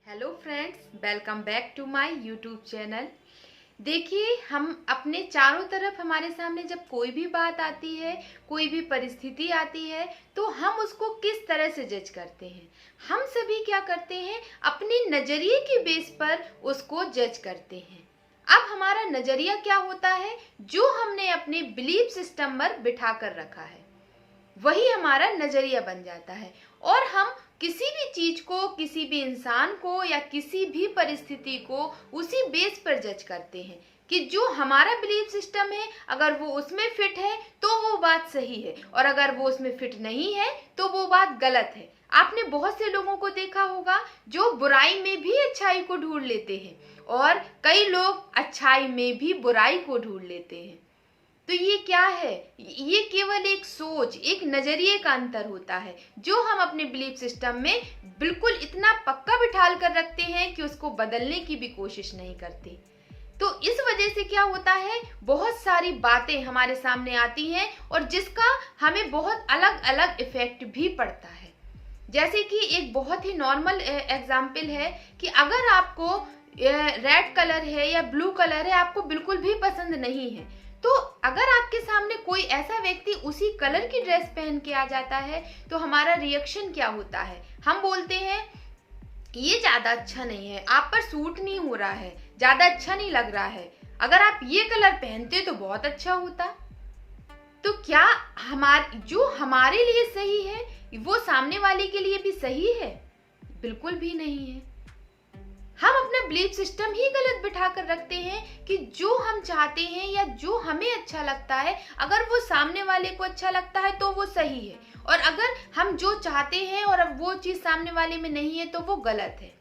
Hello friends, welcome back to my YouTube channel. देखिए, हम अपने चारों तरफ हमारे सामने जब कोई भी बात आती है, कोई भी परिस्थिति आती है, तो हम उसको किस तरह से जज करते हैं। हम सभी क्या करते हैं, अपने नज़रिए के बेस पर उसको जज करते हैं। अब हमारा नज़रिया क्या होता है, जो हमने अपने बिलीफ सिस्टम पर बिठा कर रखा है, वही हमारा नजरिया बन जाता है। और हम किसी भी चीज को, किसी भी इंसान को या किसी भी परिस्थिति को उसी बेस पर जज करते हैं कि जो हमारा बिलीफ सिस्टम है, अगर वो उसमें फिट है तो वो बात सही है, और अगर वो उसमें फिट नहीं है तो वो बात गलत है। आपने बहुत से लोगों को देखा होगा जो बुराई में भी अच्छाई को ढूंढ लेते हैं, और कई लोग अच्छाई में भी बुराई को ढूंढ लेते हैं। तो ये क्या है, ये केवल एक सोच, एक नजरिए का अंतर होता है, जो हम अपने बिलीफ सिस्टम में बिल्कुल इतना पक्का बिठाल कर रखते हैं कि उसको बदलने की भी कोशिश नहीं करते। तो इस वजह से क्या होता है, बहुत सारी बातें हमारे सामने आती हैं और जिसका हमें बहुत अलग अलग इफेक्ट भी पड़ता है। जैसे कि एक बहुत ही नॉर्मल एग्जाम्पल है कि अगर आपको रेड कलर है या ब्लू कलर है आपको बिल्कुल भी पसंद नहीं है, तो अगर आपके सामने कोई ऐसा व्यक्ति उसी कलर की ड्रेस पहन के आ जाता है तो हमारा रिएक्शन क्या होता है, हम बोलते हैं ये ज्यादा अच्छा नहीं है, आप पर सूट नहीं हो रहा है, ज्यादा अच्छा नहीं लग रहा है, अगर आप ये कलर पहनते तो बहुत अच्छा होता। तो क्या जो हमारे लिए सही है वो सामने वाले के लिए भी सही है? बिल्कुल भी नहीं है। हम अपना बिलीफ सिस्टम ही गलत बिठा कर रखते हैं कि जो हम चाहते हैं या जो हमें अच्छा लगता है, अगर वो सामने वाले को अच्छा लगता है तो वो सही है, और अगर हम जो चाहते हैं और अब वो चीज सामने वाले में नहीं है तो वो गलत है।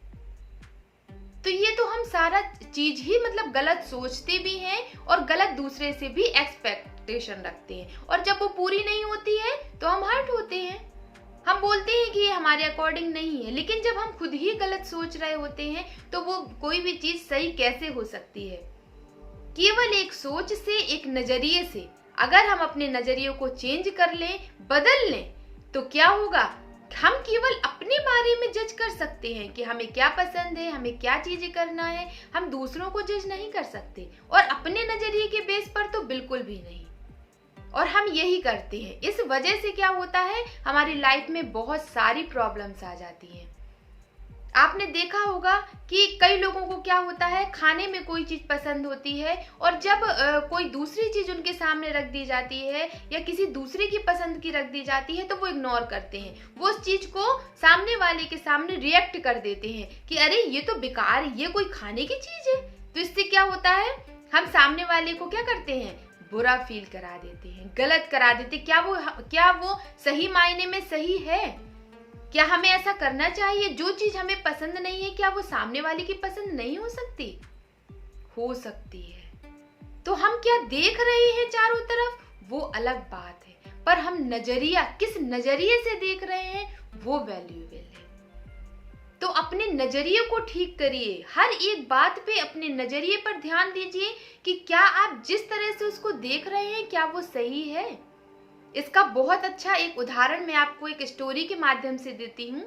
तो ये तो हम सारा चीज ही गलत सोचते भी हैं और गलत दूसरे से भी एक्सपेक्टेशन रखते हैं, और जब वो पूरी नहीं होती है तो हम हर्ट होते हैं। हम बोलते हैं कि ये हमारे अकॉर्डिंग नहीं है, लेकिन जब हम खुद ही गलत सोच रहे होते हैं तो वो कोई भी चीज सही कैसे हो सकती है। केवल एक सोच से, एक नजरिए से अगर हम अपने नजरिए को चेंज कर लें, बदल लें, तो क्या होगा, हम केवल अपने बारे में जज कर सकते हैं कि हमें क्या पसंद है, हमें क्या चीजें करना है। हम दूसरों को जज नहीं कर सकते, और अपने नजरिए के बेस पर तो बिल्कुल भी नहीं। और हम यही करते हैं। इस वजह से क्या होता है, हमारी लाइफ में बहुत सारी प्रॉब्लम्स आ जाती हैं। आपने देखा होगा कि कई लोगों को क्या होता है, खाने में कोई चीज पसंद होती है और जब कोई दूसरी चीज उनके सामने रख दी जाती है या किसी दूसरे की पसंद की रख दी जाती है तो वो इग्नोर करते हैं, वो उस चीज को सामने वाले के सामने रिएक्ट कर देते हैं कि अरे ये तो बेकार है, ये कोई खाने की चीज है। तो इससे क्या होता है, हम सामने वाले को क्या करते हैं, बुरा फील करा देते हैं, गलत करा देते। क्या वो सही मायने में सही है? क्या हमें ऐसा करना चाहिए? जो चीज हमें पसंद नहीं है, क्या वो सामने वाले की पसंद नहीं हो सकती? हो सकती है। तो हम क्या देख रहे हैं चारों तरफ, वो अलग बात है, पर हम नजरिया, किस नजरिए से देख रहे हैं, वो वैल्यूएबल है। तो अपने नजरिए को ठीक करिए, हर एक बात पे अपने नजरिए पर ध्यान दीजिए कि क्या आप जिस तरह से उसको देख रहे हैं क्या वो सही है। इसका बहुत अच्छा एक उदाहरण मैं आपको एक स्टोरी के माध्यम से देती हूँ।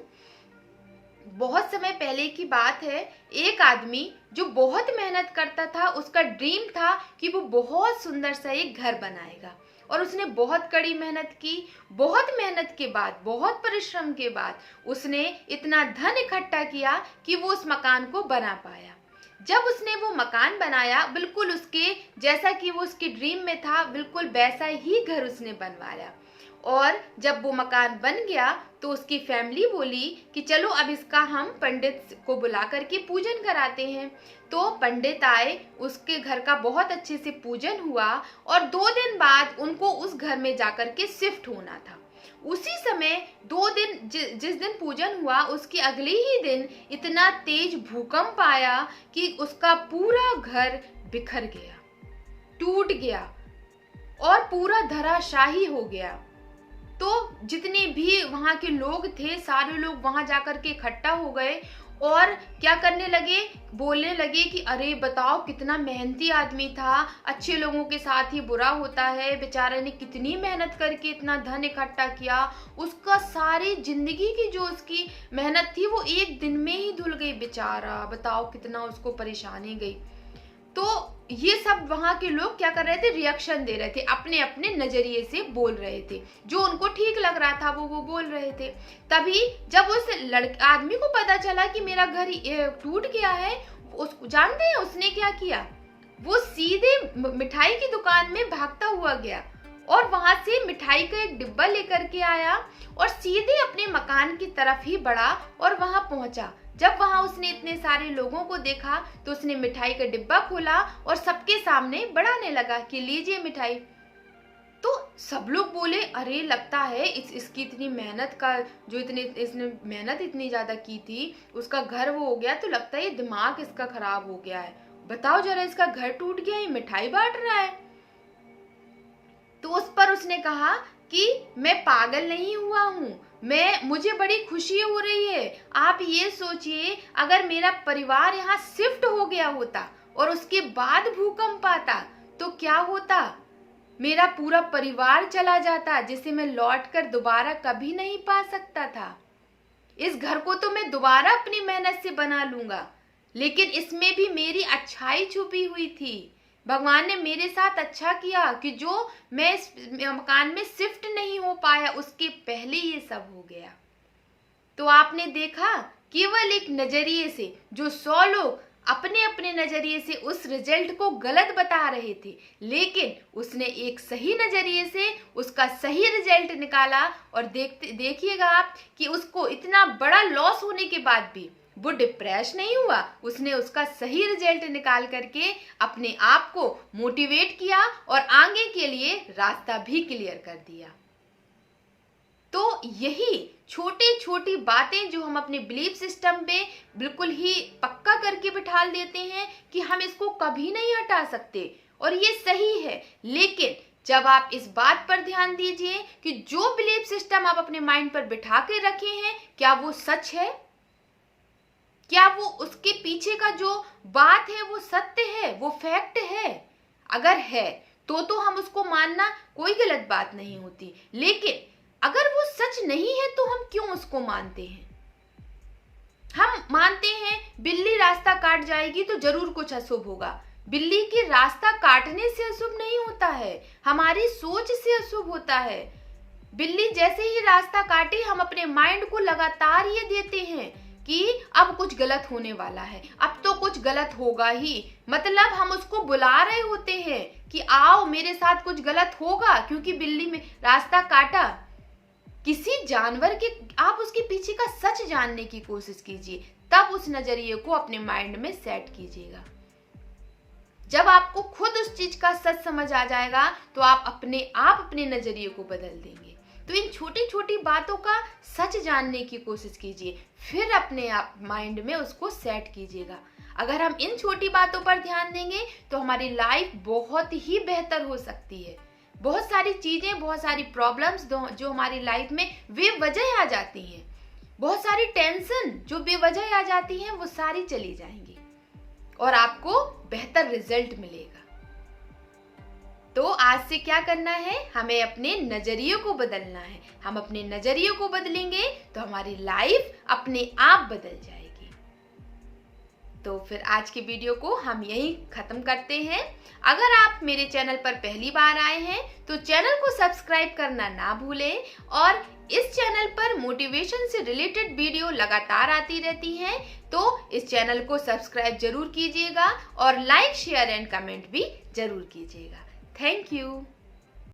बहुत समय पहले की बात है, एक आदमी जो बहुत मेहनत करता था, उसका ड्रीम था कि वो बहुत सुंदर सा एक घर बनाएगा, और उसने बहुत कड़ी मेहनत की। बहुत मेहनत के बाद, बहुत परिश्रम के बाद उसने इतना धन इकट्ठा किया कि वो उस मकान को बना पाया। जब उसने वो मकान बनाया, बिल्कुल उसके जैसा कि वो उसके ड्रीम में था, बिल्कुल वैसा ही घर उसने बनवाया। और जब वो मकान बन गया तो उसकी फैमिली बोली कि चलो अब इसका हम पंडित को बुला करके पूजन कराते हैं। तो पंडित आए, उसके घर का बहुत अच्छे से पूजन हुआ, और 2 दिन बाद उनको उस घर में जाकर के शिफ्ट होना था। उसी समय 2 दिन जिस दिन पूजन हुआ उसके अगले ही दिन इतना तेज भूकंप आया कि उसका पूरा घर बिखर गया, टूट गया और पूरा धराशाही हो गया। तो जितने भी वहां के लोग थे, सारे लोग वहां जाकर के इकट्ठा हो गए और क्या करने लगे, बोलने लगे कि अरे बताओ कितना मेहनती आदमी था, अच्छे लोगों के साथ ही बुरा होता है, बेचारे ने कितनी मेहनत करके इतना धन इकट्ठा किया, उसका सारी जिंदगी की जो उसकी मेहनत थी वो एक दिन में ही धुल गई बेचारा, बताओ कितना उसको परेशानी गई। तो ये सब वहां के लोग क्या कर रहे थे, रिएक्शन दे रहे थे, अपने अपने नजरिए से बोल रहे थे, जो उनको ठीक लग रहा था वो बोल रहे थे। तभी जब उस आदमी को पता चला कि मेरा घर टूट गया है, उसको जानते हैं उसने क्या किया, वो सीधे मिठाई की दुकान में भागता हुआ गया और वहां से मिठाई का एक डिब्बा लेकर के आया और सीधे अपने मकान की तरफ ही बढ़ा और वहां पहुंचा। जब वहां उसने इतने सारे लोगों को देखा तो उसने मिठाई का डिब्बा खोला और सबके सामने बढ़ाने लगा कि लीजिए मिठाई। तो सब लोग बोले, अरे लगता है इसकी इतनी मेहनत का, जो इसने मेहनत इतनी ज्यादा की थी, उसका घर वो हो गया, तो लगता है ये दिमाग इसका खराब हो गया है। बताओ जरा, इसका घर टूट गया, ये मिठाई बांट रहा है। तो उस पर उसने कहा कि मैं पागल नहीं हुआ हूँ, मुझे बड़ी खुशी हो रही है। आप ये सोचिए, अगर मेरा परिवार यहाँ शिफ्ट हो गया होता और उसके बाद भूकंप आता तो क्या होता, मेरा पूरा परिवार चला जाता, जिसे मैं लौटकर दोबारा कभी नहीं पा सकता था। इस घर को तो मैं दोबारा अपनी मेहनत से बना लूंगा, लेकिन इसमें भी मेरी अच्छाई छुपी हुई थी। भगवान ने मेरे साथ अच्छा किया कि जो मैं इस मकान में शिफ्ट नहीं हो पाया, उसके पहले ये सब हो गया। तो आपने देखा, केवल एक नजरिए से जो 100 लोग अपने अपने नजरिए से उस रिजल्ट को गलत बता रहे थे, लेकिन उसने एक सही नजरिए से उसका सही रिजल्ट निकाला। और देखिएगा आप कि उसको इतना बड़ा लॉस होने के बाद भी वो डिप्रेस नहीं हुआ, उसने उसका सही रिजल्ट निकाल करके अपने आप को मोटिवेट किया और आगे के लिए रास्ता भी क्लियर कर दिया। तो यही छोटी छोटी बातें जो हम अपने बिलीफ सिस्टम पे बिल्कुल ही पक्का करके बिठा देते हैं कि हम इसको कभी नहीं हटा सकते, और ये सही है। लेकिन जब आप इस बात पर ध्यान दीजिए कि जो बिलीफ सिस्टम आप अपने माइंड पर बिठा के रखे हैं, क्या वो सच है, क्या वो उसके पीछे का जो बात है वो सत्य है, वो फैक्ट है। अगर है तो हम उसको मानना कोई गलत बात नहीं होती, लेकिन अगर वो सच नहीं है तो हम क्यों उसको मानते हैं। हम मानते हैं बिल्ली रास्ता काट जाएगी तो जरूर कुछ अशुभ होगा। बिल्ली के रास्ता काटने से अशुभ नहीं होता है, हमारी सोच से अशुभ होता है। बिल्ली जैसे ही रास्ता काटे, हम अपने माइंड को लगातार ये देते हैं कि अब कुछ गलत होने वाला है, अब तो कुछ गलत होगा ही। मतलब हम उसको बुला रहे होते हैं कि आओ मेरे साथ कुछ गलत होगा, क्योंकि बिल्ली में रास्ता काटा। किसी जानवर के आप उसके पीछे का सच जानने की कोशिश कीजिए, तब उस नजरिए को अपने माइंड में सेट कीजिएगा। जब आपको खुद उस चीज का सच समझ आ जाएगा तो आप अपने नजरिए को बदल देंगे। तो इन छोटी छोटी बातों का सच जानने की कोशिश कीजिए, फिर अपने आप माइंड में उसको सेट कीजिएगा। अगर हम इन छोटी बातों पर ध्यान देंगे तो हमारी लाइफ बहुत ही बेहतर हो सकती है। बहुत सारी चीजें, बहुत सारी प्रॉब्लम्स जो हमारी लाइफ में बेवजह आ जाती हैं, बहुत सारी टेंशन जो बेवजह आ जाती हैं, वो सारी चली जाएंगी और आपको बेहतर रिजल्ट मिलेगा। तो आज से क्या करना है, हमें अपने नजरिए को बदलना है। हम अपने नजरिए को बदलेंगे तो हमारी लाइफ अपने आप बदल जाएगी। तो फिर आज की वीडियो को हम यहीं खत्म करते हैं। अगर आप मेरे चैनल पर पहली बार आए हैं तो चैनल को सब्सक्राइब करना ना भूलें, और इस चैनल पर मोटिवेशन से रिलेटेड वीडियो लगातार आती रहती हैं, तो इस चैनल को सब्सक्राइब जरूर कीजिएगा और लाइक, शेयर एंड कमेंट भी जरूर कीजिएगा। Thank you.